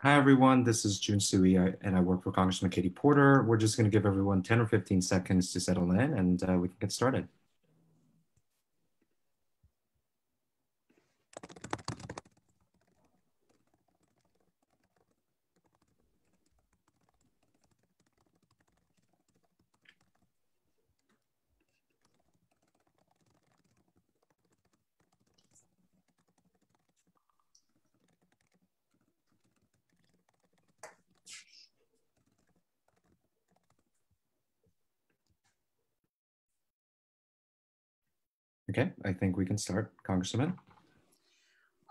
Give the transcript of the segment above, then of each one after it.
Hi, everyone. This is Jun Sui, and I work for Congressman Katie Porter. We're just going to give everyone 10 or 15 seconds to settle in, and we can get started. Okay, I think we can start, Congresswoman.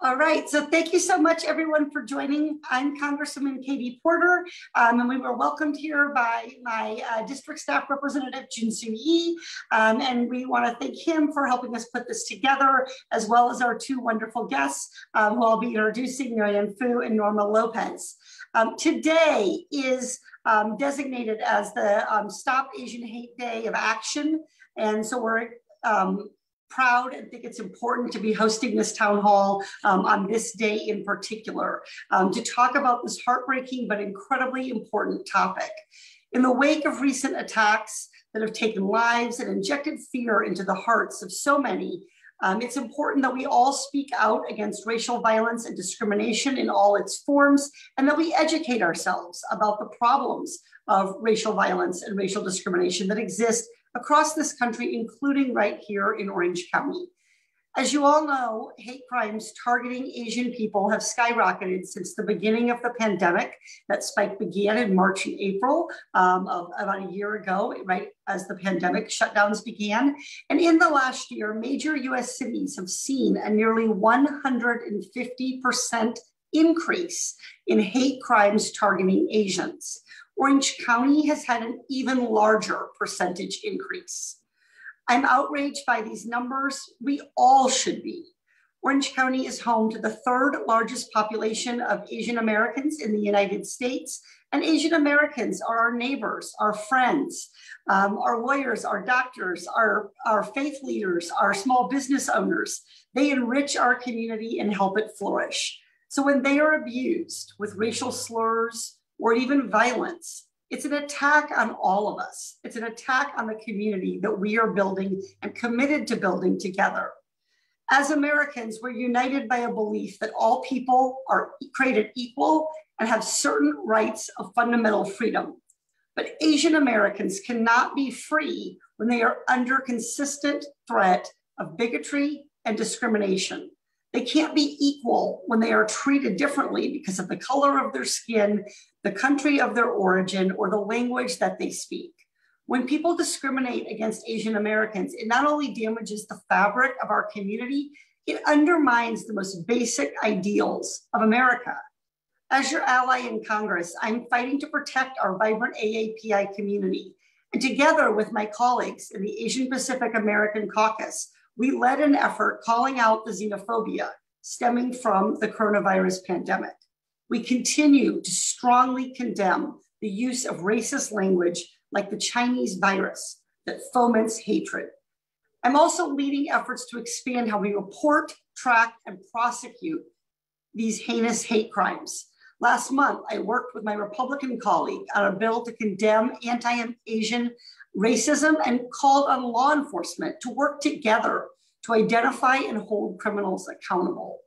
All right, so thank you so much, everyone, for joining. I'm Congresswoman Katie Porter, and we were welcomed here by my district staff representative, Jun Sui, and we want to thank him for helping us put this together, as well as our two wonderful guests, who I'll be introducing, Marianne Fu and Norma Lopez. Today is designated as the Stop Asian Hate Day of Action, and so we're proud and think it's important to be hosting this town hall on this day in particular to talk about this heartbreaking but incredibly important topic. In the wake of recent attacks that have taken lives and injected fear into the hearts of so many, it's important that we all speak out against racial violence and discrimination in all its forms, and that we educate ourselves about the problems of racial violence and racial discrimination that exist across this country, including right here in Orange County. As you all know, hate crimes targeting Asian people have skyrocketed since the beginning of the pandemic. That spike began in March and April of about a year ago, right as the pandemic shutdowns began. And in the last year, major US cities have seen a nearly 150% increase in hate crimes targeting Asians. Orange County has had an even larger percentage increase. I'm outraged by these numbers. We all should be. Orange County is home to the third largest population of Asian Americans in the United States, and Asian Americans are our neighbors, our friends, our lawyers, our doctors, our faith leaders, our small business owners. They enrich our community and help it flourish. So when they are abused with racial slurs, or even violence, it's an attack on all of us. It's an attack on the community that we are building and committed to building together. As Americans, we're united by a belief that all people are created equal and have certain rights of fundamental freedom. But Asian Americans cannot be free when they are under consistent threat of bigotry and discrimination. They can't be equal when they are treated differently because of the color of their skin, the country of their origin, or the language that they speak. When people discriminate against Asian Americans, it not only damages the fabric of our community, it undermines the most basic ideals of America. As your ally in Congress, I'm fighting to protect our vibrant AAPI community. And together with my colleagues in the Asian Pacific American Caucus, we led an effort calling out the xenophobia stemming from the coronavirus pandemic. We continue to strongly condemn the use of racist language like the Chinese virus that foments hatred. I'm also leading efforts to expand how we report, track, and prosecute these heinous hate crimes. Last month, I worked with my Republican colleague on a bill to condemn anti-Asian racism and called on law enforcement to work together to identify and hold criminals accountable.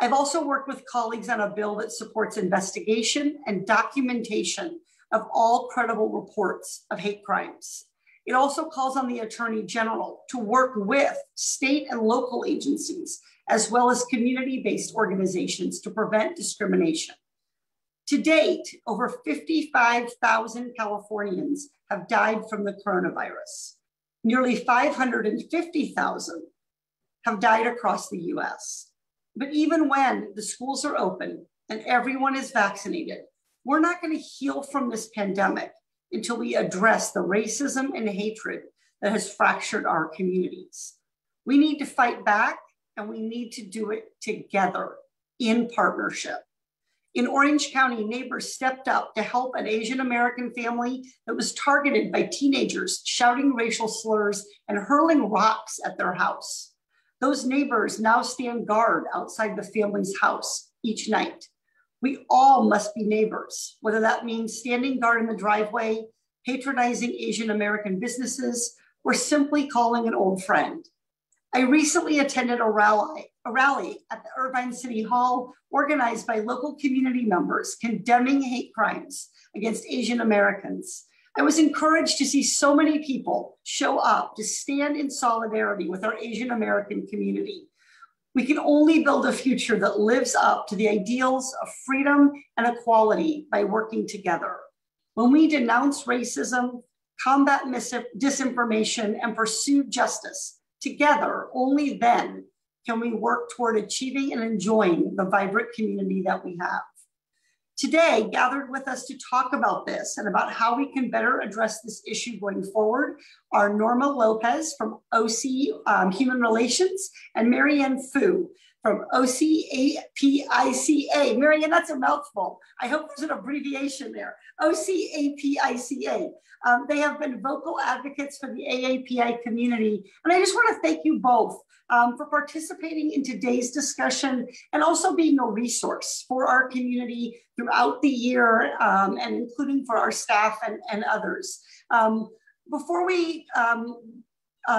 I've also worked with colleagues on a bill that supports investigation and documentation of all credible reports of hate crimes. It also calls on the Attorney General to work with state and local agencies, as well as community-based organizations to prevent discrimination. To date, over 55,000 Californians have died from the coronavirus. Nearly 550,000 have died across the US. But even when the schools are open and everyone is vaccinated, we're not going to heal from this pandemic until we address the racism and hatred that has fractured our communities. We need to fight back, and we need to do it together in partnership. In Orange County, neighbors stepped up to help an Asian American family that was targeted by teenagers shouting racial slurs and hurling rocks at their house. Those neighbors now stand guard outside the family's house each night. We all must be neighbors, whether that means standing guard in the driveway, patronizing Asian American businesses, or simply calling an old friend. I recently attended a rally at the Irvine City Hall organized by local community members condemning hate crimes against Asian Americans. I was encouraged to see so many people show up to stand in solidarity with our Asian American community. We can only build a future that lives up to the ideals of freedom and equality by working together. When we denounce racism, combat disinformation, and pursue justice together, only then can we work toward achieving and enjoying the vibrant community that we have. Today, gathered with us to talk about this and about how we can better address this issue going forward are Norma Lopez from OC Human Relations and Marianne Fu from Ocapica. Marianne, that's a mouthful. I hope there's an abbreviation there. Ocapica. They have been vocal advocates for the AAPI community. And I just want to thank you both for participating in today's discussion and also being a resource for our community throughout the year and including for our staff and others. Before we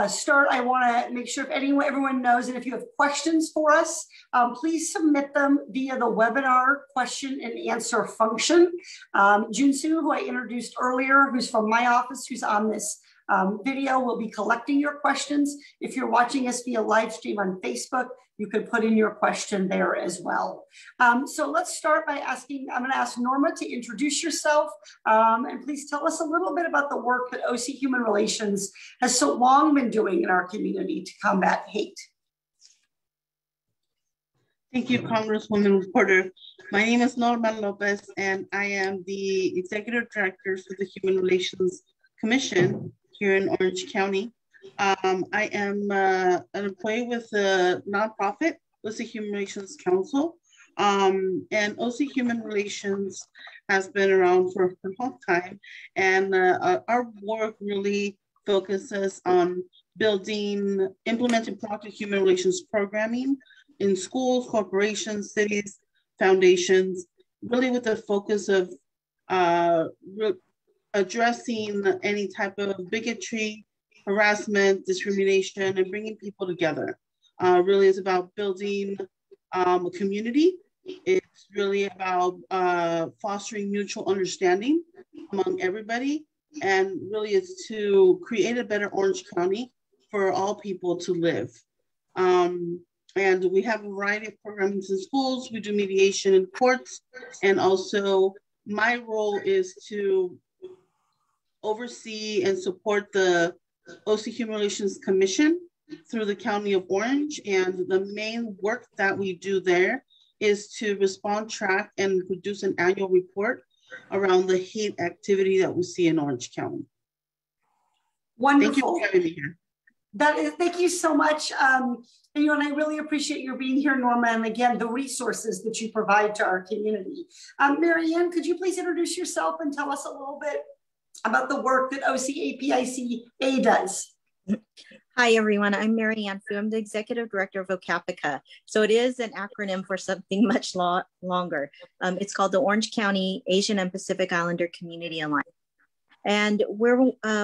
start, I want to make sure if everyone knows, and if you have questions for us, please submit them via the webinar question and answer function. Junsu, who I introduced earlier, who's from my office, who's on this video, will be collecting your questions. If you're watching us via live stream on Facebook, you can put in your question there as well. So let's start by I'm going to ask Norma to introduce yourself and please tell us a little bit about the work that OC Human Relations has so long been doing in our community to combat hate. Thank you, Congresswoman Porter. My name is Norma Lopez, and I am the Executive Director for the Human Relations Commission here in Orange County. I am an employee with a nonprofit, OC Human Relations Council, and OC Human Relations has been around for a long time, and our work really focuses on implementing proactive human relations programming in schools, corporations, cities, foundations, really with the focus of addressing any type of bigotry, harassment, discrimination, and bringing people together. Really is about building a community. It's really about fostering mutual understanding among everybody, and really is to create a better Orange County for all people to live. And we have a variety of programs in schools. We do mediation in courts, and also my role is to oversee and support the OC Human Relations Commission through the County of Orange. And the main work that we do there is to respond, track, and produce an annual report around the hate activity that we see in Orange County. Wonderful. Thank you for having me here. Thank you so much. And I really appreciate your being here, Norma, and again, the resources that you provide to our community. Marianne, could you please introduce yourself and tell us a little bit about the work that OCAPICA does? Hi, everyone. I'm Marianne Fu. I'm the Executive Director of Ocapica. So it is an acronym for something much longer. It's called the Orange County Asian and Pacific Islander Community Alliance. And we're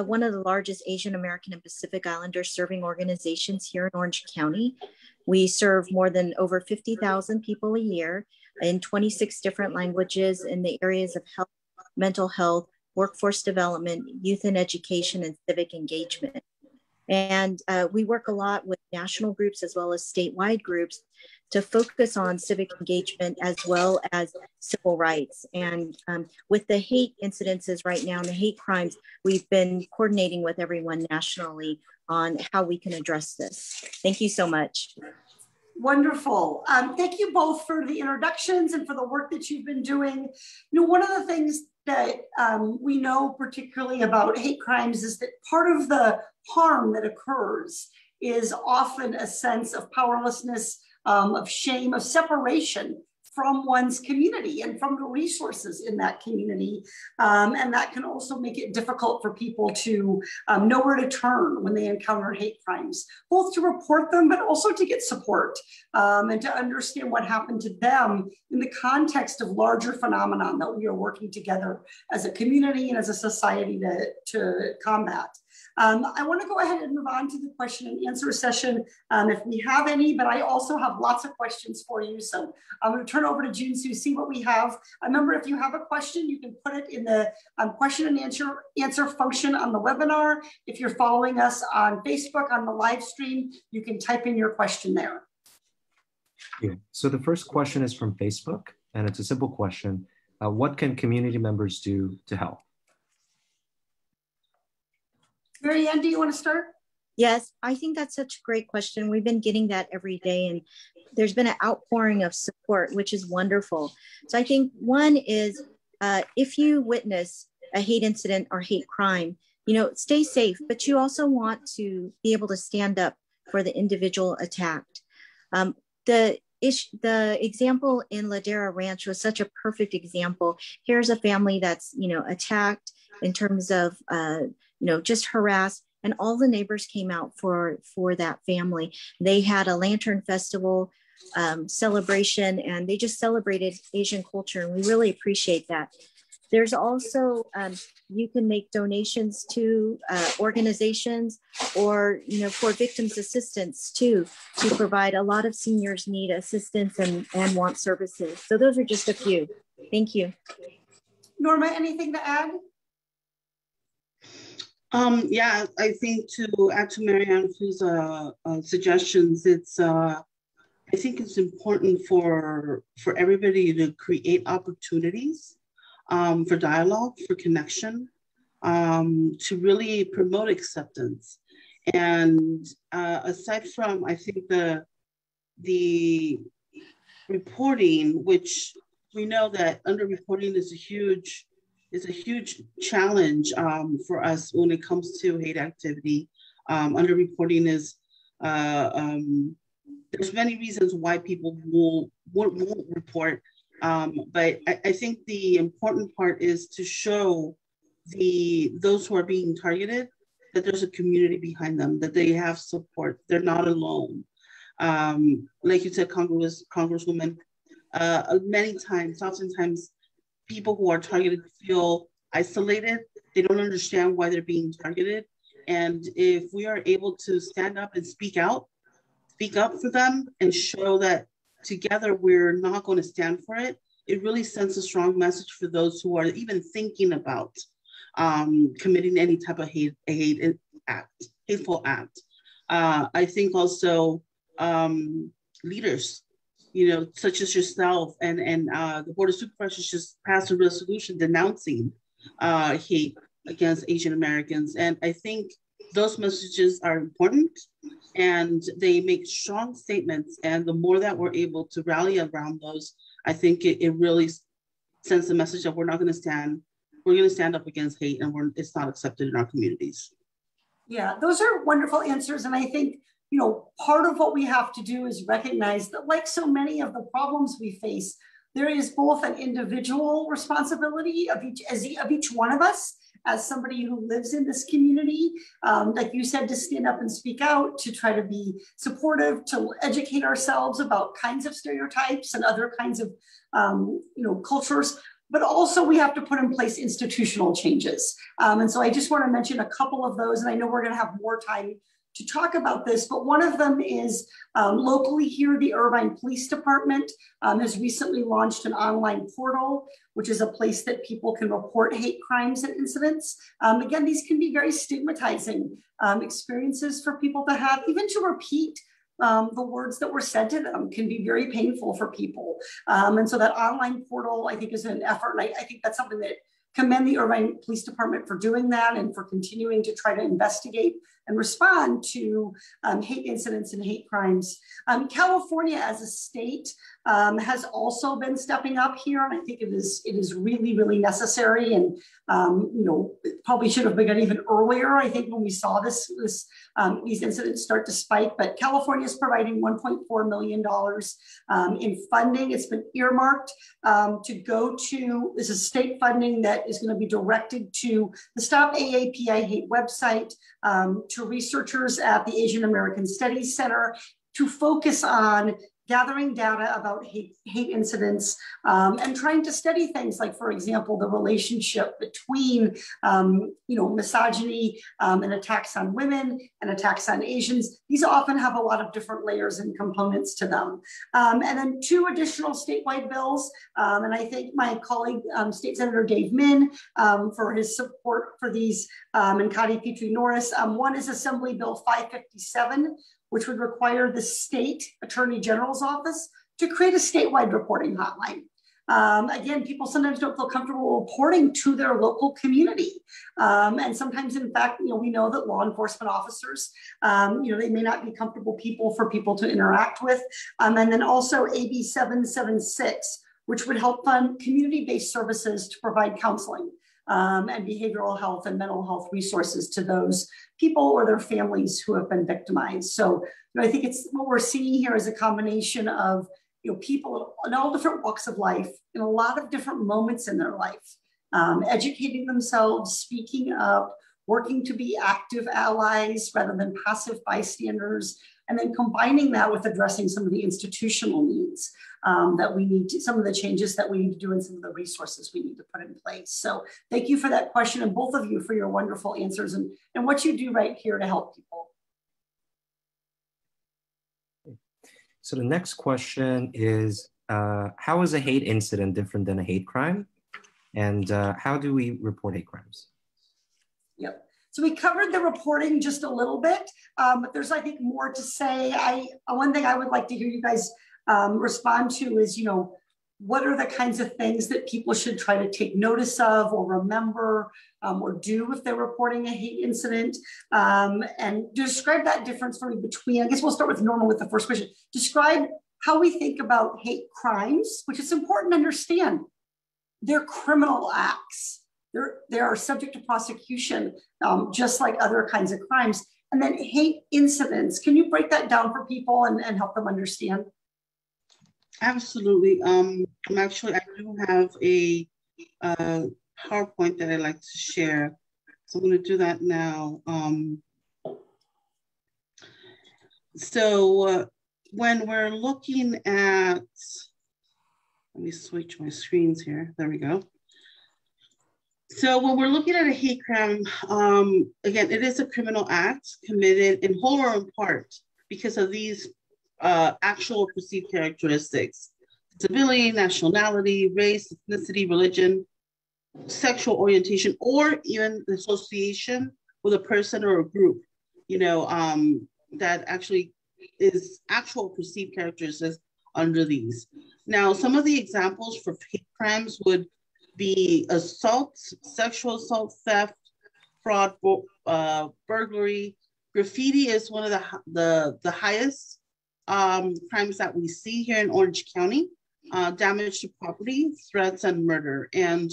one of the largest Asian American and Pacific Islander serving organizations here in Orange County. We serve more than over 50,000 people a year in 26 different languages in the areas of health, mental health, workforce development, youth and education, and civic engagement. And we work a lot with national groups as well as statewide groups to focus on civic engagement as well as civil rights. And with the hate incidences right now and the hate crimes, we've been coordinating with everyone nationally on how we can address this. Thank you so much. Wonderful. Thank you both for the introductions and for the work that you've been doing. One of the things that we know particularly about hate crimes is that part of the harm that occurs is often a sense of powerlessness, of shame, of separation from one's community and from the resources in that community. And that can also make it difficult for people to know where to turn when they encounter hate crimes, both to report them, but also to get support and to understand what happened to them in the context of larger phenomenon that we are working together as a community and as a society to combat. I want to go ahead and move on to the question and answer session if we have any, but I also have lots of questions for you. So I'm going to turn over to Junsu, see what we have. Remember, if you have a question, you can put it in the question and answer function on the webinar. If you're following us on Facebook on the live stream, you can type in your question there. Yeah. So the first question is from Facebook, and it's a simple question. What can community members do to help? Mary Ann, do you want to start? Yes, I think that's such a great question. We've been getting that every day, and there's been an outpouring of support, which is wonderful. So I think one is if you witness a hate incident or hate crime, stay safe, but you also want to be able to stand up for the individual attacked. The example in Ladera Ranch was such a perfect example. Here's a family that's, attacked in terms of, just harassed, and all the neighbors came out for that family. They had a lantern festival celebration, and they just celebrated Asian culture, and we really appreciate that. There's also, you can make donations to organizations or, for victims assistance too, to provide. A lot of seniors need assistance and want services. So those are just a few. Thank you. Norma, anything to add? Yeah, I think to add to Marianne's suggestions, I think it's important for everybody to create opportunities for dialogue, for connection, to really promote acceptance. And aside from, I think the reporting, which we know that underreporting is a huge challenge for us when it comes to hate activity. Underreporting is, there's many reasons why people won't report. But I think the important part is to show those who are being targeted that there's a community behind them, that they have support, they're not alone. Like you said, Congresswoman, many times, oftentimes, people who are targeted feel isolated. They don't understand why they're being targeted. And if we are able to stand up and speak up for them and show that together we're not going to stand for it, it really sends a strong message for those who are even thinking about committing any type of hateful act. I think also leaders, such as yourself and the Board of Supervisors just passed a resolution denouncing hate against Asian Americans. And I think those messages are important and they make strong statements. And the more that we're able to rally around those, I think it really sends the message that we're going to stand up against hate, and it's not accepted in our communities. Yeah, those are wonderful answers. And I think, part of what we have to do is recognize that, like so many of the problems we face, there is both an individual responsibility of each one of us as somebody who lives in this community, like you said, to stand up and speak out, to try to be supportive, to educate ourselves about kinds of stereotypes and other kinds of, cultures. But also we have to put in place institutional changes. And so I just want to mention a couple of those, and I know we're going to have more time to talk about this, but one of them is locally here, the Irvine Police Department has recently launched an online portal, which is a place that people can report hate crimes and incidents. Again, these can be very stigmatizing experiences for people to have. Even to repeat the words that were said to them can be very painful for people. And so that online portal, I think, is an effort. And I think that's something that commend the Irvine Police Department for doing that and for continuing to try to investigate and respond to hate incidents and hate crimes. California as a state has also been stepping up here, and I think it is really, really necessary. And it probably should have begun even earlier. I think when we saw these incidents start to spike, but California is providing $1.4 million in funding. It's been earmarked to go to, this is state funding that is going to be directed to the Stop AAPI Hate website, to researchers at the Asian American Studies Center to focus on gathering data about hate incidents and trying to study things like, for example, the relationship between, misogyny and attacks on women and attacks on Asians. These often have a lot of different layers and components to them. And then 2 additional statewide bills. And I thank my colleague, State Senator Dave Min, for his support for these, and Kadi Petrie-Norris. One is Assembly Bill 557, which would require the state attorney general's office to create a statewide reporting hotline. Again, people sometimes don't feel comfortable reporting to their local community. And sometimes, in fact, we know that law enforcement officers, they may not be comfortable people for people to interact with. And then also AB 776, which would help fund community-based services to provide counseling and behavioral health and mental health resources to those people or their families who have been victimized. So I think it's what we're seeing here is a combination of people in all different walks of life, in a lot of different moments in their life, educating themselves, speaking up, working to be active allies rather than passive bystanders, and then combining that with addressing some of the institutional needs that we need to, some of the changes that we need to do and some of the resources we need to put in place. So thank you for that question, and both of you for your wonderful answers and what you do right here to help people. So the next question is, how is a hate incident different than a hate crime? And how do we report hate crimes? Yep. So we covered the reporting just a little bit, but there's, I think, more to say. One thing I would like to hear you guys respond to is, what are the kinds of things that people should try to take notice of or remember or do if they're reporting a hate incident? And describe that difference for me between, I guess we'll start with Norma with the first question. Describe how we think about hate crimes, which is important to understand. They're criminal acts. They are subject to prosecution, just like other kinds of crimes. And then hate incidents. Can you break that down for people and help them understand? Absolutely. I do have a PowerPoint that I'd like to share. So I'm going to do that now. So when we're looking at, let me switch my screens here. There we go. So when we're looking at a hate crime, again, it is a criminal act committed in whole or in part because of these actual perceived characteristics: disability, nationality, race, ethnicity, religion, sexual orientation, or even the association with a person or a group, that actually is actual perceived characteristics under these. Now, some of the examples for hate crimes would be assault, sexual assault, theft, fraud, burglary. Graffiti is one of the highest crimes that we see here in Orange County. Damage to property, threats, and murder. And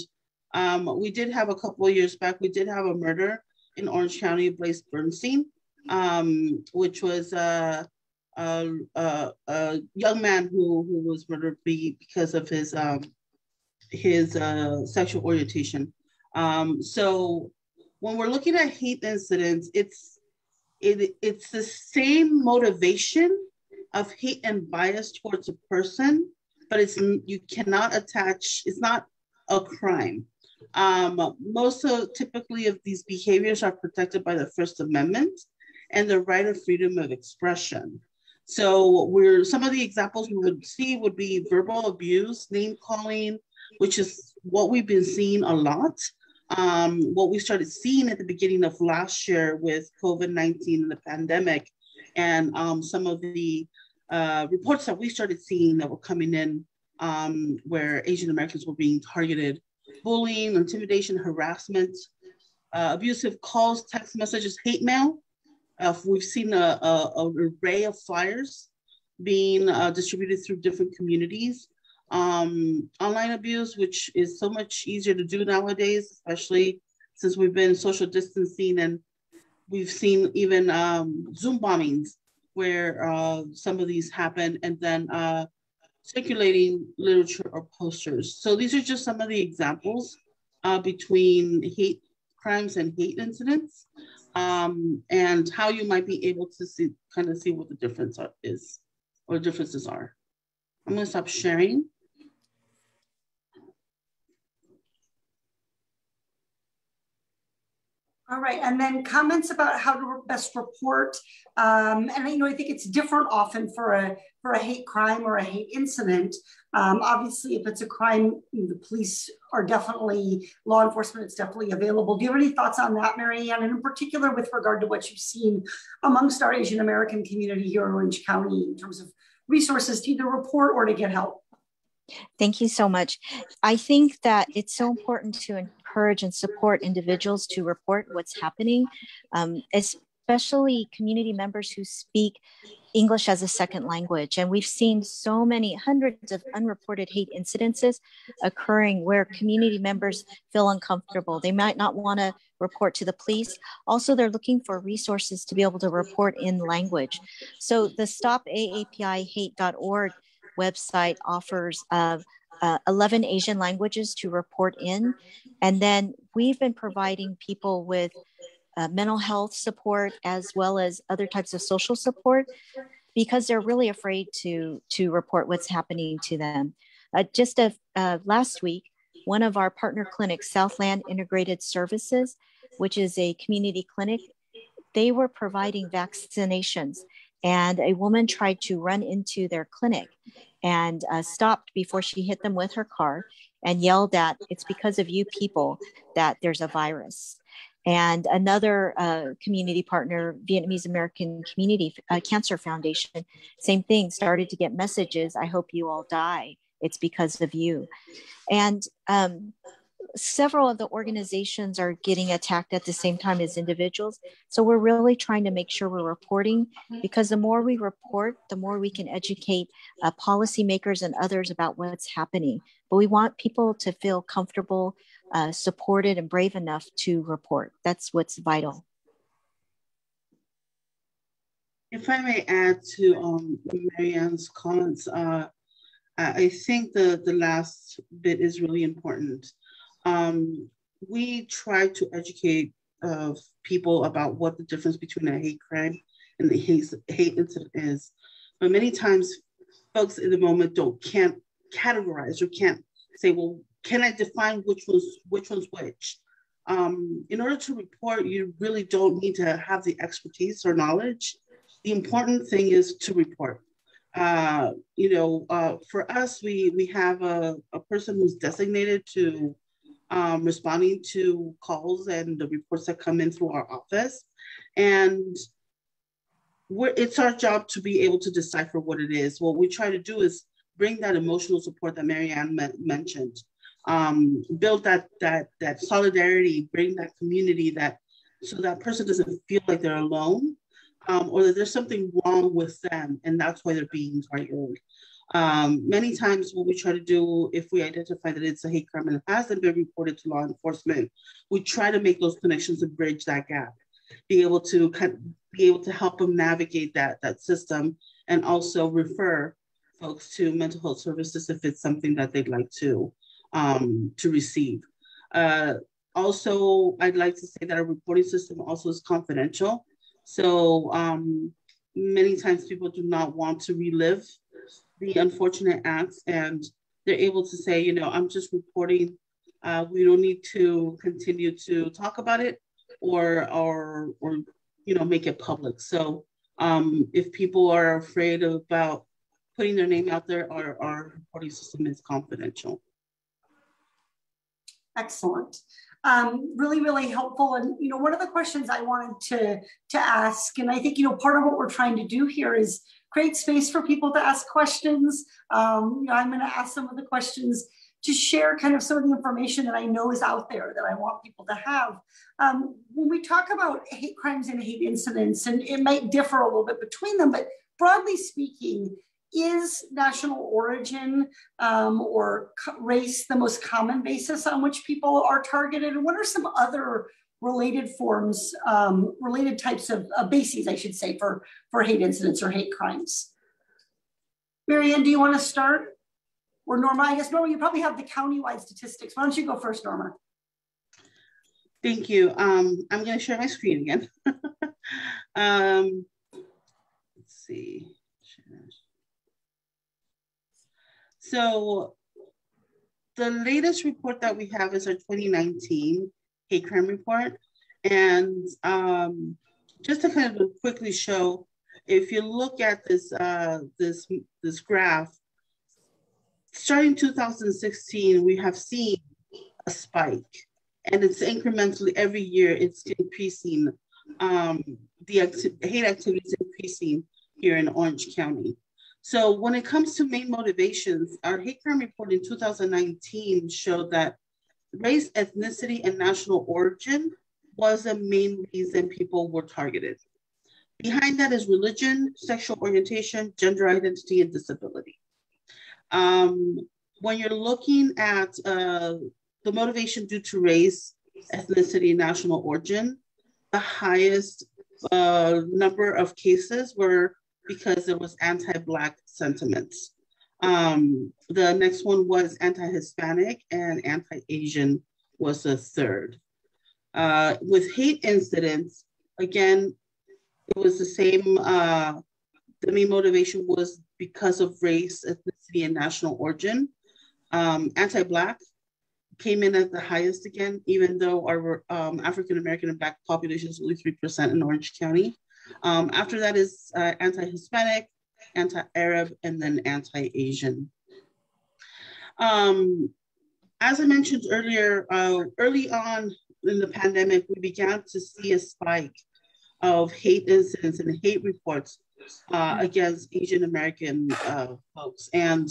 we did have a couple of years back, we did have a murder in Orange County of Blaise Bernstein, which was a young man who was murdered because of his sexual orientation. So when we're looking at hate incidents, it's the same motivation of hate and bias towards a person, but you cannot attach, it's not a crime. Typically of these behaviors are protected by the First Amendment and the right of freedom of expression. So some of the examples we would see would be verbal abuse, name calling, which is what we've been seeing a lot. What we started seeing at the beginning of last year with COVID-19 and the pandemic, and some of the reports that we started seeing that were coming in where Asian Americans were being targeted: bullying, intimidation, harassment, abusive calls, text messages, hate mail, We've seen an array of flyers being distributed through different communities. Online abuse, which is so much easier to do nowadays, especially since we've been social distancing, and we've seen even Zoom bombings where some of these happen, and then circulating literature or posters. So these are just some of the examples between hate crimes and hate incidents, and how you might be able to see what the difference is, or differences are. I'm going to stop sharing. All right, and then comments about how to best report. And I think it's different often for a hate crime or a hate incident. Obviously, if it's a crime, the police are definitely, law enforcement is definitely available. Do you have any thoughts on that, Marianne? And in particular, with regard to what you've seen amongst our Asian American community here in Orange County in terms of resources to either report or to get help? Thank you so much. I think that it's so important to encourage and support individuals to report what's happening, especially community members who speak English as a second language. And we've seen so many hundreds of unreported hate incidences occurring where community members feel uncomfortable. They might not want to report to the police. Also, they're looking for resources to be able to report in language. So the stopaapihate.org website offers 11 Asian languages to report in. And then we've been providing people with mental health support as well as other types of social support because they're really afraid to report what's happening to them. Last week, one of our partner clinics, Southland Integrated Services, which is a community clinic, they were providing vaccinations. And a woman tried to run into their clinic and stopped before she hit them with her car and yelled that it's because of you people that there's a virus. And another community partner, Vietnamese American Community Cancer Foundation, same thing, started to get messages, I hope you all die. It's because of you. And several of the organizations are getting attacked at the same time as individuals. So we're really trying to make sure we're reporting, because the more we report, the more we can educate policymakers and others about what's happening. But we want people to feel comfortable, supported, and brave enough to report. That's what's vital. If I may add to Marianne's comments, I think the last bit is really important. We try to educate people about what the difference between a hate crime and the hate incident is. But many times folks in the moment can't categorize or can't say, well, can I define which one's which? In order to report, you really don't need to have the expertise or knowledge. The important thing is to report. For us, we have a person who's designated to responding to calls and the reports that come in through our office. And it's our job to be able to decipher what it is. What we try to do is bring that emotional support that Marianne mentioned, build that solidarity, bring that community, so that person doesn't feel like they're alone, or that there's something wrong with them, and that's why they're being targeted. Many times what we try to do, if we identify that it's a hate crime and it hasn't been reported to law enforcement, we try to make those connections and bridge that gap, be able to help them navigate that system, and also refer folks to mental health services if it's something that they'd like to receive. Also, I'd like to say that our reporting system also is confidential. So many times people do not want to relive the unfortunate acts, and they're able to say, I'm just reporting. We don't need to continue to talk about it or make it public. So if people are afraid about putting their name out there, our reporting system is confidential. Excellent. Really, really helpful. And, one of the questions I wanted to ask, and I think, part of what we're trying to do here is create space for people to ask questions. I'm going to ask some of the questions to share kind of some of the information that I know is out there that I want people to have. When we talk about hate crimes and hate incidents, and it might differ a little bit between them, but broadly speaking, is national origin or race the most common basis on which people are targeted? And what are some other related forms, related types of bases, I should say, for hate incidents or hate crimes? Marianne, do you want to start? Or Norma? I guess, Norma, you probably have the countywide statistics. Why don't you go first, Norma? Thank you. I'm going to share my screen again. Let's see. So the latest report that we have is our 2019 hate crime report. And just to kind of quickly show, if you look at this, this graph, starting 2016, we have seen a spike, and it's incrementally every year it's increasing. The hate activity is increasing here in Orange County. So when it comes to main motivations, our hate crime report in 2019 showed that race, ethnicity, and national origin was the main reason people were targeted. Behind that is religion, sexual orientation, gender identity, and disability. When you're looking at the motivation due to race, ethnicity, and national origin, the highest number of cases were because there was anti-Black sentiments. The next one was anti-Hispanic, and anti-Asian was the third. With hate incidents, again, it was the same. The main motivation was because of race, ethnicity, and national origin. Anti-Black came in at the highest again, even though our African-American and Black population is only 3% in Orange County. After that is anti-Hispanic, anti-Arab, and then anti-Asian. As I mentioned earlier, early on in the pandemic, we began to see a spike of hate incidents and hate reports against Asian American folks. And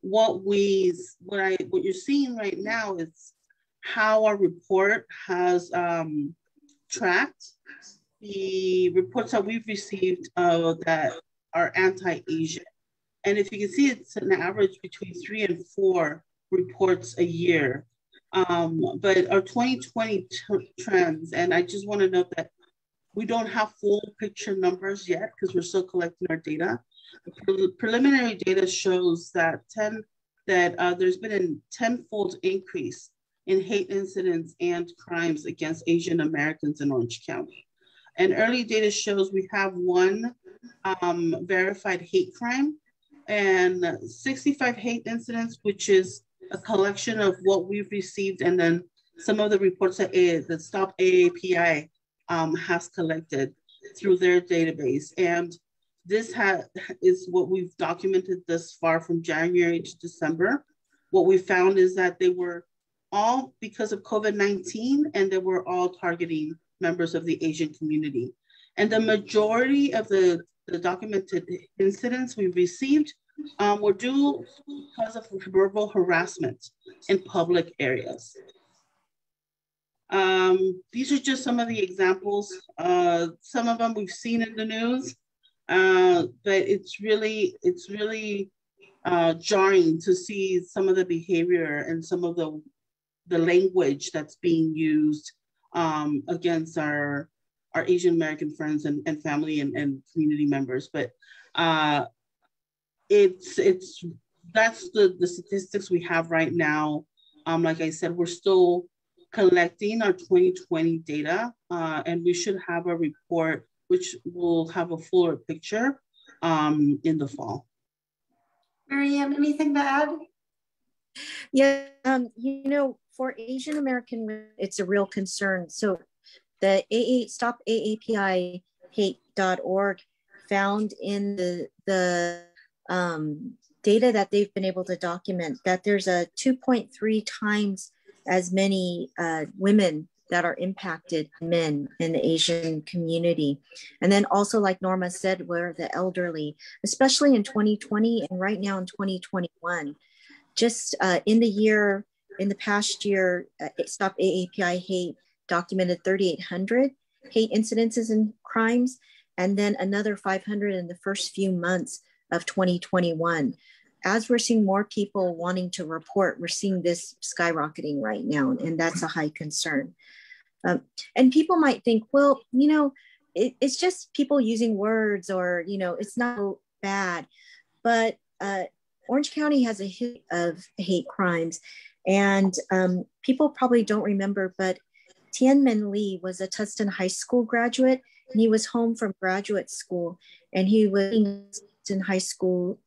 what you're seeing right now is how our report has tracked the reports that we've received that are anti-Asian. And if you can see, it's an average between 3 and 4 reports a year. But our 2020 trends, and I just want to note that we don't have full picture numbers yet because we're still collecting our data. The preliminary data shows that there's been a 10-fold increase in hate incidents and crimes against Asian Americans in Orange County. And early data shows we have one verified hate crime and 65 hate incidents, which is a collection of what we've received and then some of the reports that Stop AAPI has collected through their database. And this is what we've documented thus far from January to December. What we found is that they were all because of COVID-19, and they were all targeting members of the Asian community. And the majority of the documented incidents we've received were due because of verbal harassment in public areas. These are just some of the examples. Some of them we've seen in the news, but it's really jarring to see some of the behavior and some of the language that's being used against our Asian American friends and family and community members. But that's the statistics we have right now. Like I said, we're still collecting our 2020 data, and we should have a report which will have a fuller picture in the fall. Marianne, anything to add? Yeah, for Asian American, it's a real concern. So the Stop AAPI hate.org found in the data that they've been able to document that there's a 2.3 times as many women that are impacted men in the Asian community. And then also, like Norma said, where the elderly, especially in 2020 and right now in 2021, Just in the past year, Stop AAPI Hate documented 3,800 hate incidences and crimes, and then another 500 in the first few months of 2021. As we're seeing more people wanting to report, we're seeing this skyrocketing right now, and that's a high concern. And people might think, well, it's just people using words, or, it's not so bad. But Orange County has a history of hate crimes, and people probably don't remember, but Tianmin Lee was a Tustin High School graduate, and he was home from graduate school, and he was in high school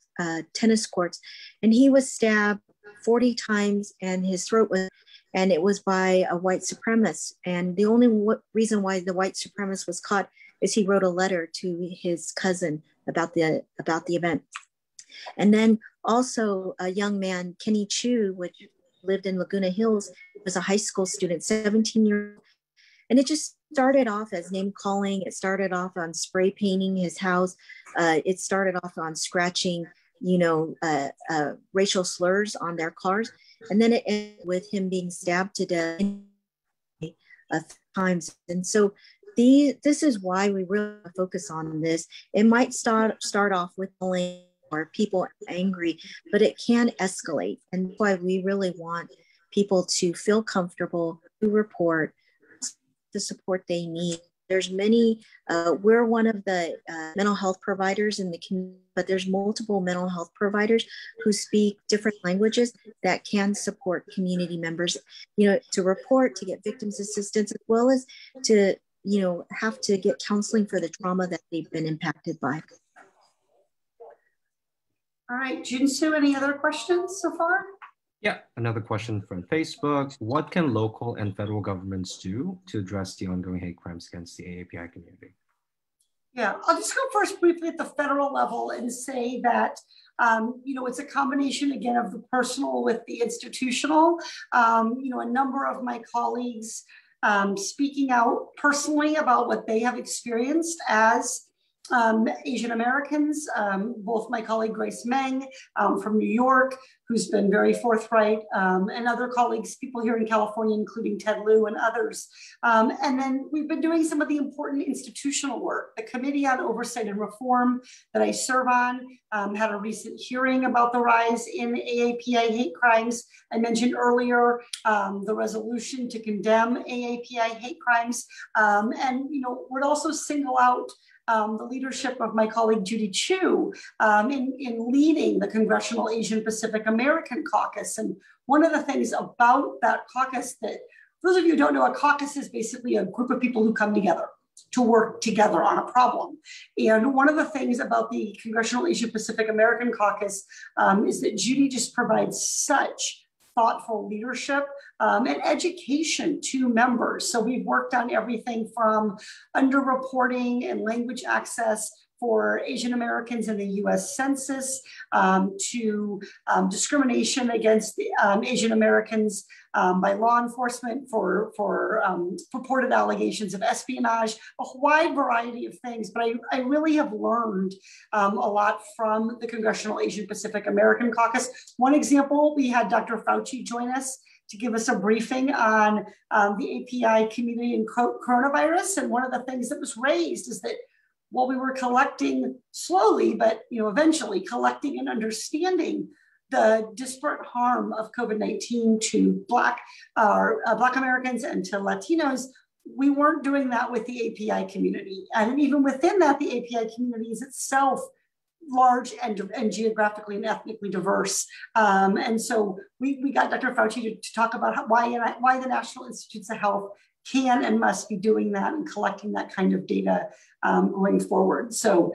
tennis courts, and he was stabbed 40 times, and his throat was, and it was by a white supremacist. And the only reason why the white supremacist was caught is he wrote a letter to his cousin about the event. And then also a young man, Kenny Chu, which lived in Laguna Hills, was a high school student, 17 years old. And it just started off as name calling. It started off on spray painting his house. It started off on scratching, racial slurs on their cars. And then it ended with him being stabbed to death times. And so this is why we really focus on this. It might start off with or people angry, but it can escalate. And that's why we really want people to feel comfortable to report the support they need. There's many, we're one of the mental health providers in the community, but there's multiple mental health providers who speak different languages that can support community members, to report, to get victims assistance, as well as to, have to get counseling for the trauma that they've been impacted by. All right, Junsu, any other questions so far? Yeah, another question from Facebook. What can local and federal governments do to address the ongoing hate crimes against the AAPI community? Yeah, I'll just go first briefly at the federal level and say that, it's a combination, again, of the personal with the institutional. A number of my colleagues speaking out personally about what they have experienced as Asian Americans, both my colleague Grace Meng from New York, who's been very forthright, and other colleagues, people here in California, including Ted Lieu and others. And then we've been doing some of the important institutional work. The Committee on Oversight and Reform that I serve on had a recent hearing about the rise in AAPI hate crimes. I mentioned earlier the resolution to condemn AAPI hate crimes. And, would also single out the leadership of my colleague Judy Chu in leading the Congressional Asian Pacific American Caucus. And one of the things about that caucus that, for those of you who don't know, a caucus is basically a group of people who come together to work together on a problem. And one of the things about the Congressional Asian Pacific American Caucus is that Judy just provides such thoughtful leadership and education to members. So we've worked on everything from underreporting and language access for Asian Americans in the US Census to discrimination against the, Asian Americans by law enforcement for purported allegations of espionage, a wide variety of things. But I really have learned a lot from the Congressional Asian Pacific American Caucus. One example, we had Dr. Fauci join us to give us a briefing on the API community and coronavirus. And one of the things that was raised is that while we were collecting slowly, but eventually collecting and understanding the disparate harm of COVID-19 to Black Americans and to Latinos, we weren't doing that with the API community. And even within that, the API community is itself large and geographically and ethnically diverse. And so we got Dr. Fauci to talk about why the National Institutes of Health can and must be doing that and collecting that kind of data going forward. So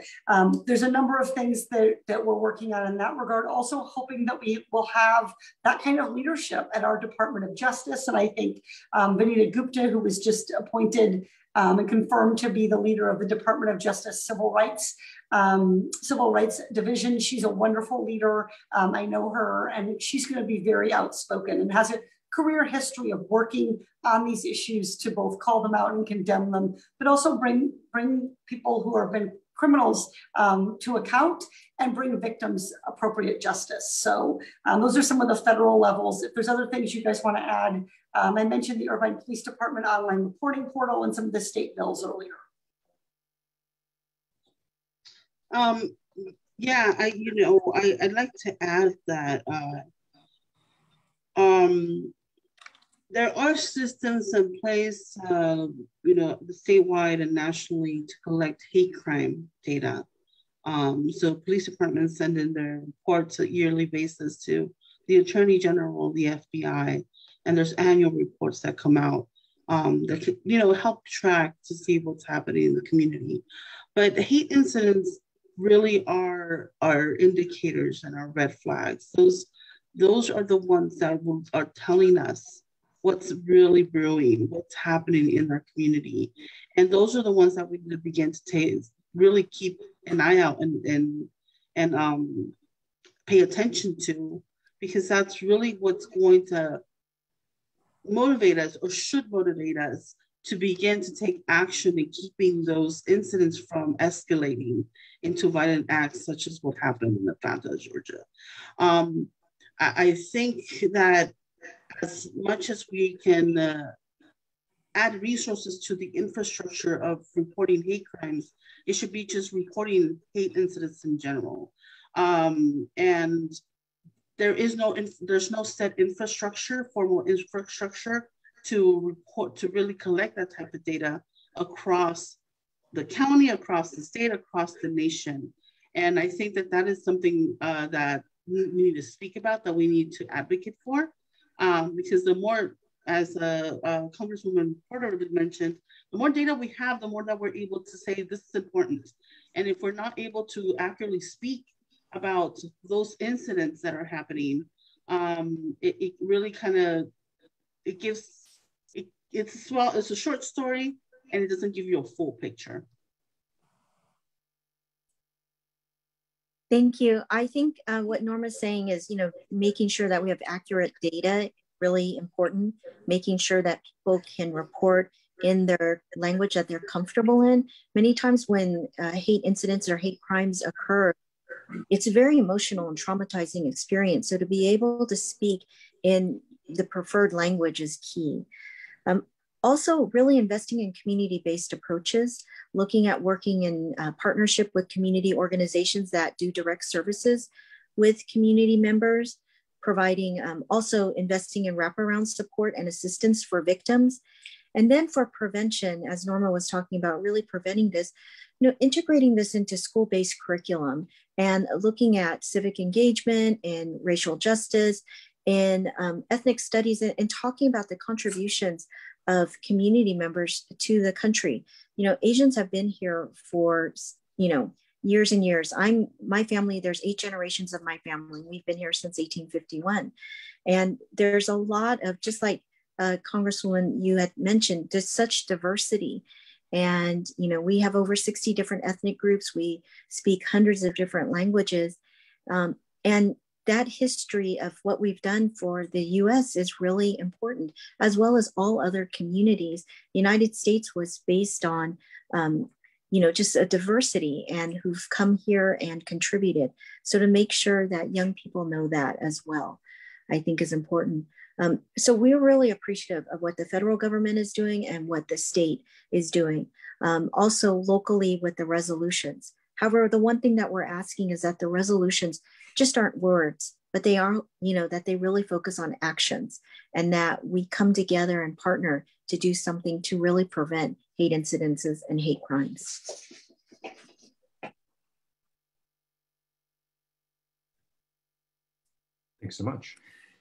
there's a number of things that we're working on in that regard, also hoping that we will have that kind of leadership at our Department of Justice. And I think Vanita Gupta, who was just appointed and confirmed to be the leader of the Department of Justice Civil Rights Division, she's a wonderful leader. I know her, and she's going to be very outspoken and has a career history of working on these issues to both call them out and condemn them, but also bring people who have been criminals to account and bring victims appropriate justice. So those are some of the federal levels. If there's other things you guys want to add, I mentioned the Irvine Police Department online reporting portal and some of the state bills earlier. Yeah, I'd like to add that there are systems in place, statewide and nationally to collect hate crime data. So police departments send in their reports on a yearly basis to the Attorney General, the FBI, and there's annual reports that come out that could, help track to see what's happening in the community. But hate incidents really are indicators and are red flags. Those are the ones that are telling us what's really brewing, what's happening in our community. And those are the ones that we need to begin to really keep an eye out and pay attention to, because that's really what's going to motivate us, or should motivate us, to begin to take action in keeping those incidents from escalating into violent acts such as what happened in Atlanta, Georgia. I think that as much as we can add resources to the infrastructure of reporting hate crimes, it should be just reporting hate incidents in general. And there's no set infrastructure, formal infrastructure to report, to really collect that type of data across the county, across the state, across the nation. And I think that is something that we need to speak about, that we need to advocate for, because the more, as Congresswoman Porter mentioned, the more data we have, the more that we're able to say this is important. And if we're not able to accurately speak about those incidents that are happening, it really kind of, it's a short story, and it doesn't give you a full picture. Thank you. I think what Norma's saying is, making sure that we have accurate data, really important, making sure that people can report in their language that they're comfortable in. Many times when hate incidents or hate crimes occur, it's a very emotional and traumatizing experience. So to be able to speak in the preferred language is key. Also, really investing in community-based approaches, looking at working in partnership with community organizations that do direct services with community members, providing, also investing in wraparound support and assistance for victims. And then for prevention, as Norma was talking about, really preventing this, integrating this into school-based curriculum and looking at civic engagement and racial justice and ethnic studies, and talking about the contributions of community members to the country. Asians have been here for, years and years. My family, there's 8 generations of my family. We've been here since 1851. And there's a lot of, just like Congresswoman, you had mentioned, there's such diversity. And, we have over 60 different ethnic groups. We speak hundreds of different languages. And that history of what we've done for the US is really important, as well as all other communities. The United States was based on, just a diversity and who've come here and contributed. So to make sure that young people know that as well, I think is important. So we're really appreciative of what the federal government is doing and what the state is doing. Also locally with the resolutions. However, the one thing that we're asking is that the resolutions just aren't words, but they are, that they really focus on actions, and that we come together and partner to do something to really prevent hate incidences and hate crimes. Thanks so much.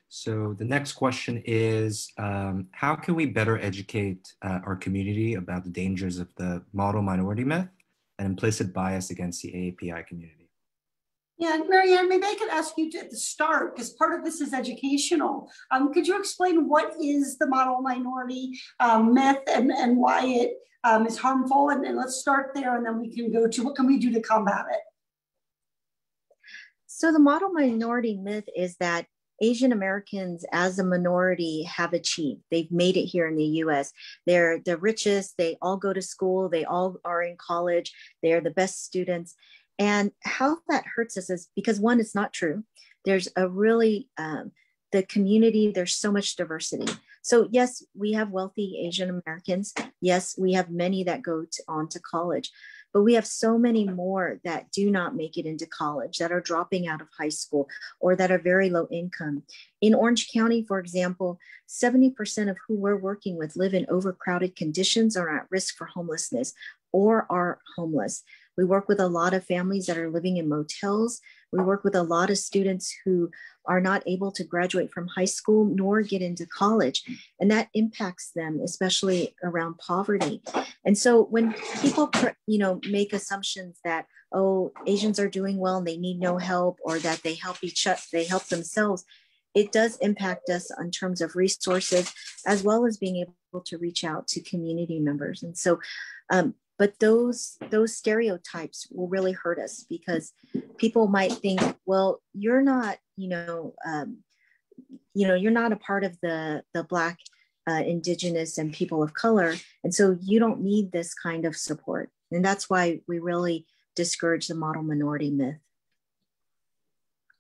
So the next question is, how can we better educate our community about the dangers of the model minority myth and implicit bias against the AAPI community? Yeah, and Marianne, maybe I could ask you at the start, because part of this is educational. Could you explain what is the model minority myth and why it is harmful? And let's start there, and then we can go to what can we do to combat it? So the model minority myth is that Asian Americans as a minority have achieved. They've made it here in the US. They're the richest, they all go to school, they all are in college, they're the best students. And how that hurts us is because one, it's not true. There's a really, the community, there's so much diversity. So yes, we have wealthy Asian Americans. Yes, we have many that go on to college, but we have so many more that do not make it into college, that are dropping out of high school, or that are very low income. In Orange County, for example, 70% of who we're working with live in overcrowded conditions or are at risk for homelessness or are homeless. We work with a lot of families that are living in motels. We work with a lot of students who are not able to graduate from high school nor get into college. And that impacts them, especially around poverty. And so when people, make assumptions that, oh, Asians are doing well and they need no help, or that they help they help themselves, it does impact us in terms of resources, as well as being able to reach out to community members. And so, but those stereotypes will really hurt us, because people might think, well, you're not, you're not a part of the Black, Indigenous, and people of color, and so you don't need this kind of support. And that's why we really discourage the model minority myth.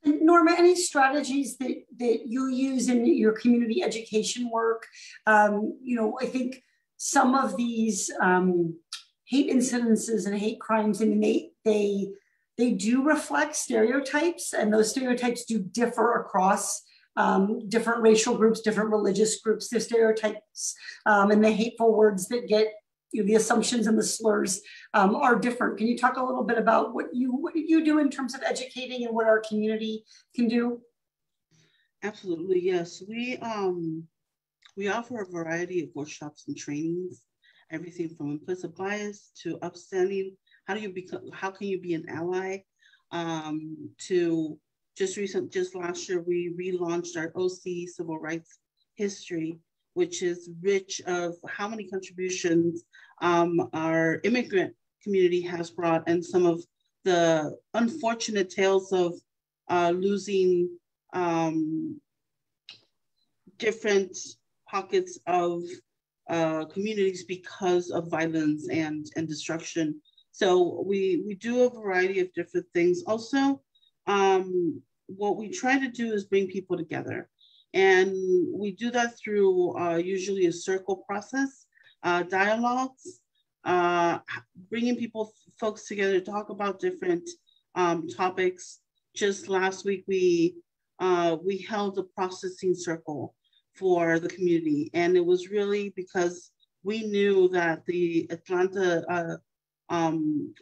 And Norma, any strategies that you use in your community education work? I think some of these hate incidences and hate crimes, I mean, they do reflect stereotypes, and those stereotypes do differ across different racial groups, different religious groups. The stereotypes and the hateful words that get, the assumptions and the slurs are different. Can you talk a little bit about what you do in terms of educating and what our community can do? Absolutely, yes. We offer a variety of workshops and trainings, everything from implicit bias to upstanding. How can you be an ally? To just last year, we relaunched our OC Civil Rights History, which is rich of how many contributions our immigrant community has brought, and some of the unfortunate tales of losing different pockets of communities because of violence and destruction. So we do a variety of different things. Also, what we try to do is bring people together. And we do that through usually a circle process, dialogues, bringing folks together to talk about different topics. Just last week, we held a processing circle for the community. And it was really because we knew that the Atlanta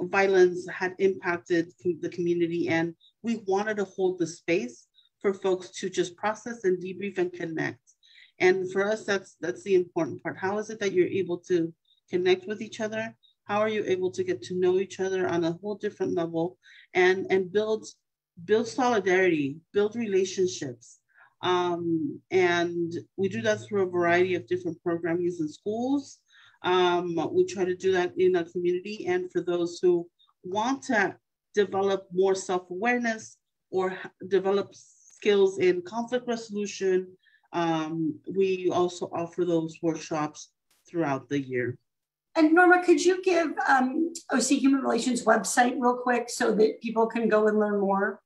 violence had impacted the community, and we wanted to hold the space for folks to just process and debrief and connect. And for us, that's the important part. How is it that you're able to connect with each other? How are you able to get to know each other on a whole different level and build solidarity, build relationships? And we do that through a variety of different programs in schools. We try to do that in our community, and for those who want to develop more self-awareness or develop skills in conflict resolution, we also offer those workshops throughout the year. And Norma, could you give OC Human Relations website real quick so that people can go and learn more?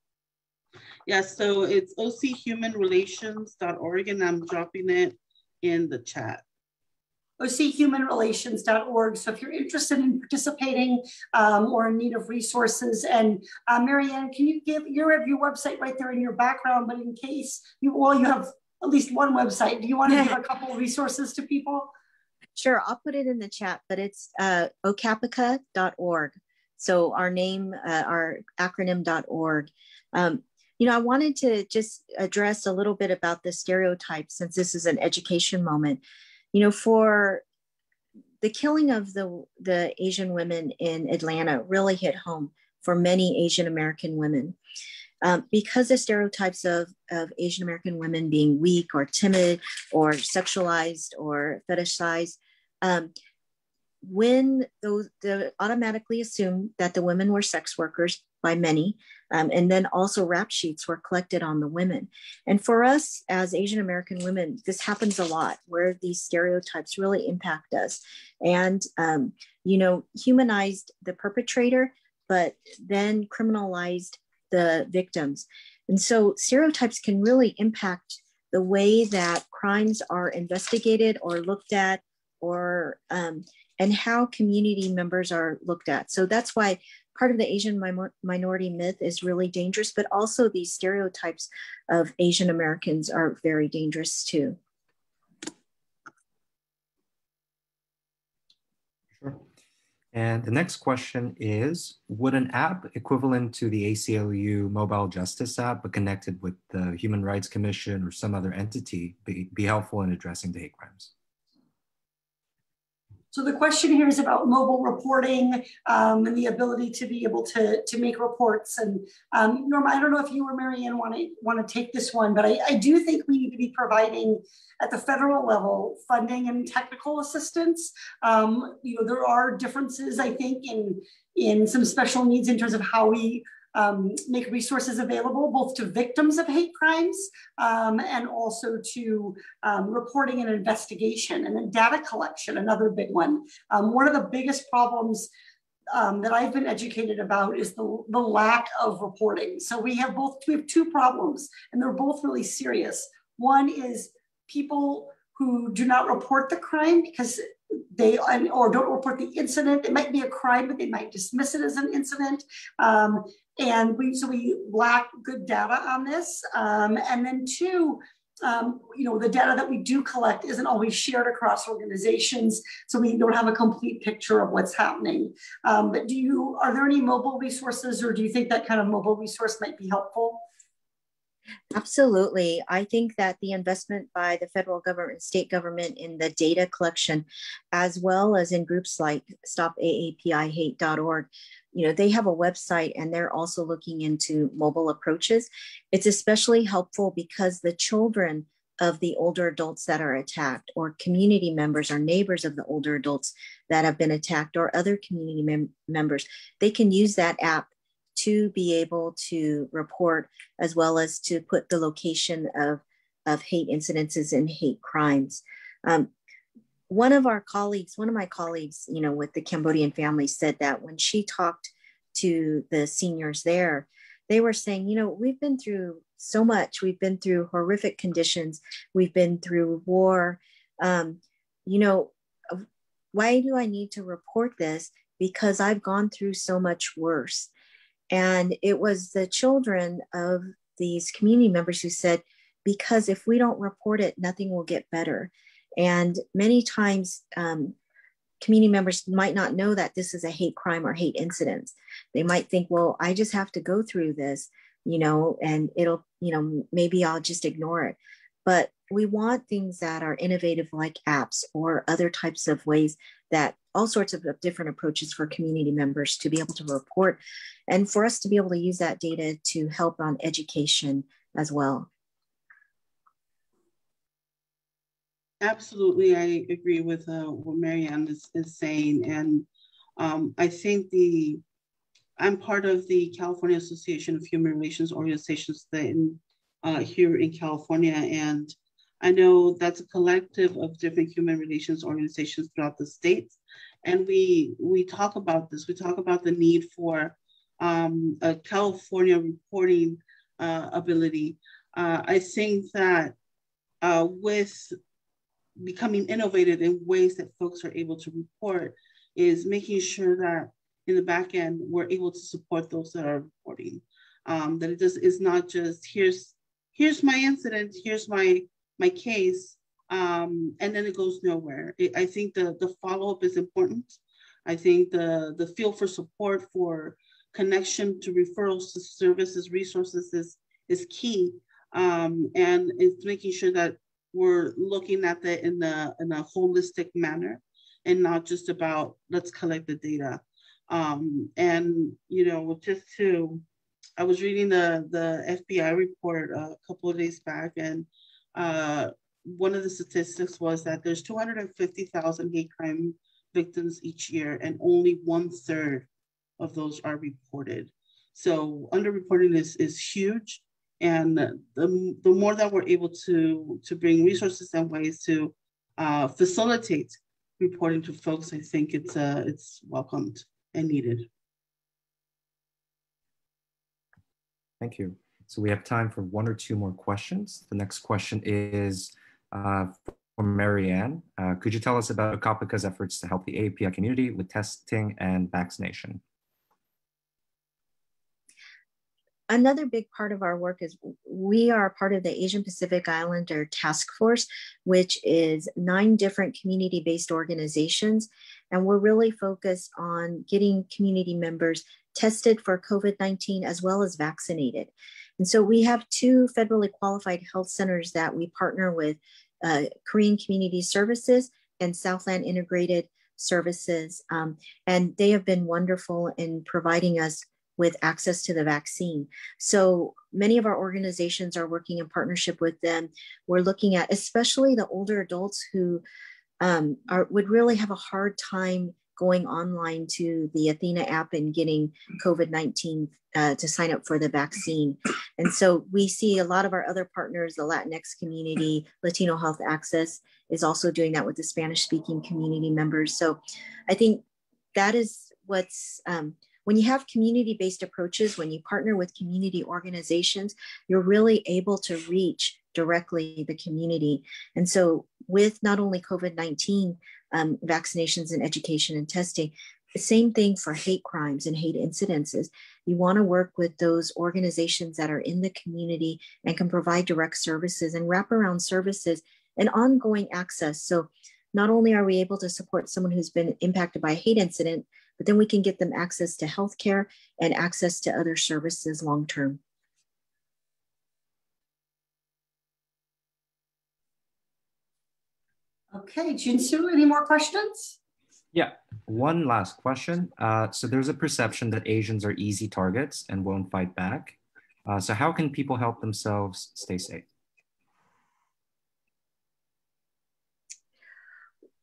Yes, so it's ochumanrelations.org, and I'm dropping it in the chat. ochumanrelations.org. So if you're interested in participating or in need of resources, and Marianne, can you give your website right there in your background, but in case you have at least one website, do you want to give a couple of resources to people? Sure, I'll put it in the chat, but it's ocapica.org. So our name, our acronym.org. I wanted to just address a little bit about the stereotypes, since this is an education moment. For the killing of the Asian women in Atlanta really hit home for many Asian American women. Because the stereotypes of Asian American women being weak or timid or sexualized or fetishized, when they automatically assumed that the women were sex workers by many, And then also rap sheets were collected on the women. And for us as Asian American women, this happens a lot where these stereotypes really impact us and, humanized the perpetrator, but then criminalized the victims. And so stereotypes can really impact the way that crimes are investigated or looked at, or and how community members are looked at. So that's why part of the Asian minority myth is really dangerous, but also these stereotypes of Asian Americans are very dangerous too. Sure. And the next question is, would an app equivalent to the ACLU mobile justice app, but connected with the Human Rights Commission or some other entity, be helpful in addressing the hate crimes? So the question here is about mobile reporting and the ability to be able to make reports. And Norma, I don't know if you or Marianne want to take this one, but I do think we need to be providing at the federal level funding and technical assistance. There are differences, I think, in some special needs in terms of how we make resources available both to victims of hate crimes and also to reporting and investigation, and then data collection, another big one. One of the biggest problems that I've been educated about is the lack of reporting. So we have two problems, and they're both really serious. One is people who do not report the crime because or don't report the incident. It might be a crime, but they might dismiss it as an incident. And we lack good data on this. And then two, the data that we do collect isn't always shared across organizations, so we don't have a complete picture of what's happening. But are there any mobile resources, or do you think that kind of mobile resource might be helpful? Absolutely. I think that the investment by the federal government and state government in the data collection, as well as in groups like StopAAPIHate.org, they have a website and they're also looking into mobile approaches. It's especially helpful because the children of the older adults that are attacked, or community members or neighbors of the older adults that have been attacked, or other community members, they can use that app to be able to report, as well as to put the location of hate incidences and hate crimes. One of my colleagues, with the Cambodian family said that when she talked to the seniors there, they were saying, we've been through so much. We've been through horrific conditions. We've been through war. Why do I need to report this? Because I've gone through so much worse. And it was the children of these community members who said, because if we don't report it, nothing will get better. And many times, community members might not know that this is a hate crime or hate incident. They might think, well, I just have to go through this, and it'll, maybe I'll just ignore it. But we want things that are innovative, like apps or other types of ways, that all sorts of different approaches for community members to be able to report, and for us to be able to use that data to help on education as well. Absolutely, I agree with what Marianne is saying. And I think I'm part of the California Association of Human Relations Organizations here in California. And I know that's a collective of different human relations organizations throughout the states. And we talk about this. We talk about the need for a California reporting ability. I think that with becoming innovative in ways that folks are able to report, is making sure that in the back end, we're able to support those that are reporting. That it's not just, here's my incident, here's my case, and then it goes nowhere. I think the follow-up is important. I think the feel for support, for connection to referrals to services, resources is key. And it's making sure that we're looking at that in a holistic manner, and not just about, let's collect the data. And, I was reading the FBI report a couple of days back, and one of the statistics was that there's 250,000 hate crime victims each year, and only 1/3 of those are reported. So underreporting is huge. And the more that we're able to bring resources and ways to facilitate reporting to folks, I think it's welcomed and needed. Thank you. So we have time for one or two more questions. The next question is for Marianne. Could you tell us about Ocapica's efforts to help the AAPI community with testing and vaccination? Another big part of our work is we are part of the Asian Pacific Islander Task Force, which is 9 different community-based organizations. And we're really focused on getting community members tested for COVID-19 as well as vaccinated. And so we have 2 federally qualified health centers that we partner with, Korean Community Services and Southland Integrated Services. And they have been wonderful in providing us with access to the vaccine. So many of our organizations are working in partnership with them. We're looking at especially the older adults who would really have a hard time going online to the Athena app and getting COVID-19 to sign up for the vaccine. And so we see a lot of our other partners, the Latinx community, Latino Health Access is also doing that with the Spanish-speaking community members. So I think that is what's, when you have community-based approaches, when you partner with community organizations, you're really able to reach directly the community. And so with not only COVID-19 vaccinations and education and testing, the same thing for hate crimes and hate incidences. You want to work with those organizations that are in the community and can provide direct services and wraparound services and ongoing access. So not only are we able to support someone who's been impacted by a hate incident, but then we can get them access to healthcare and access to other services long-term. Okay, Jinsu, any more questions? Yeah, one last question. So there's a perception that Asians are easy targets and won't fight back. So how can people help themselves stay safe?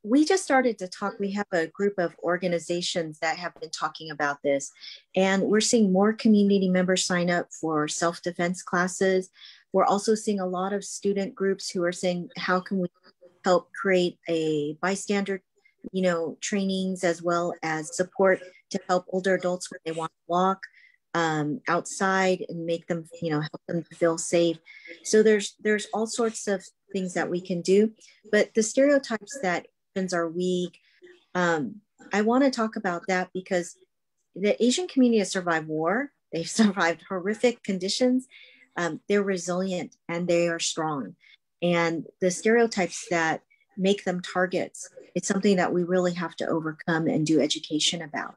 We just started to talk. We have a group of organizations that have been talking about this, and we're seeing more community members sign up for self-defense classes. We're also seeing a lot of student groups who are saying, how can we help create a bystander, trainings as well as support to help older adults when they want to walk outside and make them, help them feel safe. So there's all sorts of things that we can do, but the stereotypes that are weak. I want to talk about that because the Asian community has survived war. They've survived horrific conditions. They're resilient and they are strong. And the stereotypes that make them targets, it's something that we really have to overcome and do education about.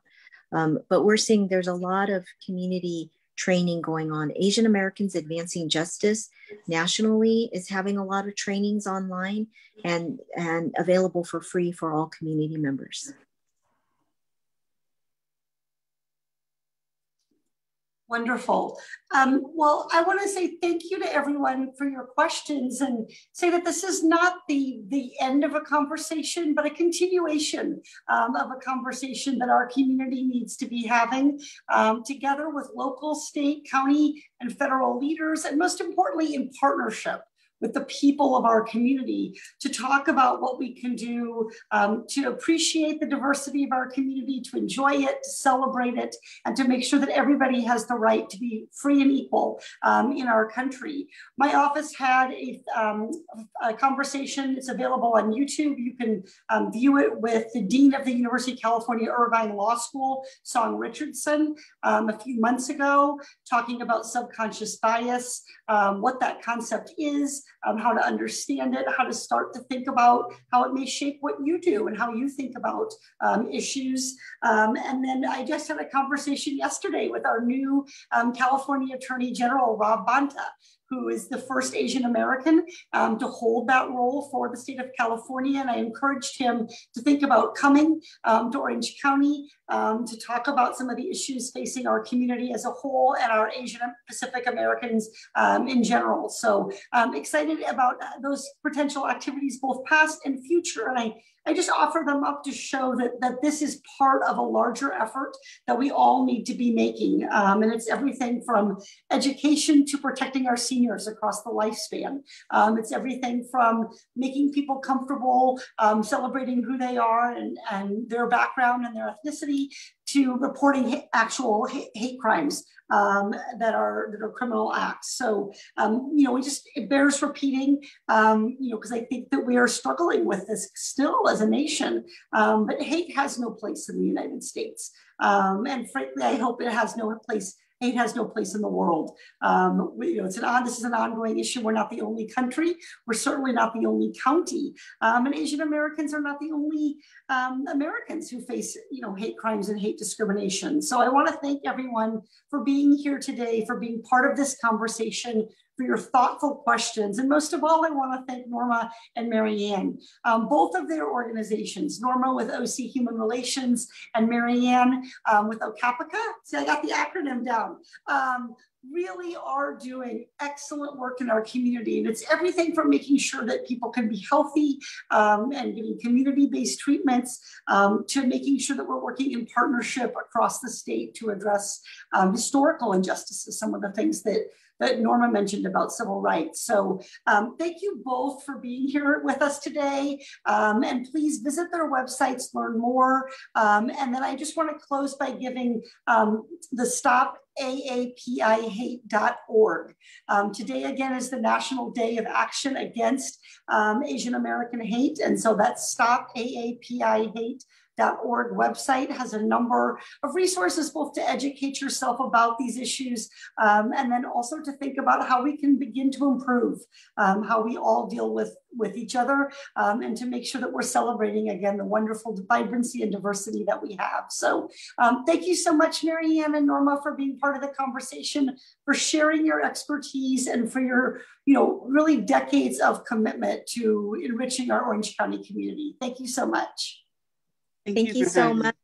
But we're seeing there's a lot of community training going on. Asian Americans Advancing Justice nationally is having a lot of trainings online and available for free for all community members. Wonderful. Well, I want to say thank you to everyone for your questions and say that this is not the end of a conversation, but a continuation of a conversation that our community needs to be having together with local, state, county, and federal leaders, and most importantly, in partnership with the people of our community to talk about what we can do to appreciate the diversity of our community, to enjoy it, to celebrate it, and to make sure that everybody has the right to be free and equal in our country. My office had a conversation. It's available on YouTube. You can view it with the Dean of the University of California, Irvine Law School, Song Richardson, a few months ago, talking about subconscious bias, what that concept is, how to understand it, how to start to think about how it may shape what you do and how you think about issues. And then I just had a conversation yesterday with our new California Attorney General, Rob Bonta, who is the first Asian American to hold that role for the state of California. And I encouraged him to think about coming to Orange County to talk about some of the issues facing our community as a whole and our Asian Pacific Americans in general. So I'm excited about those potential activities, both past and future. And I just offer them up to show that this is part of a larger effort that we all need to be making. And it's everything from education to protecting our seniors across the lifespan. It's everything from making people comfortable, celebrating who they are and their background and their ethnicity, to reporting actual hate crimes that are criminal acts. So, it bears repeating, because I think that we are struggling with this still as a nation, but hate has no place in the United States. And frankly, I hope hate has no place in the world. This is an ongoing issue. We're not the only country. We're certainly not the only county. And Asian Americans are not the only Americans who face, hate crimes and hate discrimination. So I want to thank everyone for being here today, for being part of this conversation, for your thoughtful questions. And most of all, I want to thank Norma and Marianne, both of their organizations, Norma with OC Human Relations and Marianne with Ocapica. See, I got the acronym down. Really are doing excellent work in our community. And it's everything from making sure that people can be healthy and getting community-based treatments to making sure that we're working in partnership across the state to address historical injustices, some of the things that Norma mentioned about civil rights. So thank you both for being here with us today. And please visit their websites, learn more. And then I just want to close by giving the StopAAPIHate.org. Today, again, is the National Day of Action Against Asian American Hate. And so that's StopAAPIHate.org website has a number of resources both to educate yourself about these issues and then also to think about how we can begin to improve how we all deal with each other and to make sure that we're celebrating again the wonderful vibrancy and diversity that we have. So thank you so much, Marianne and Norma, for being part of the conversation, for sharing your expertise and for your really decades of commitment to enriching our Orange County community. Thank you so much. Thank you so much.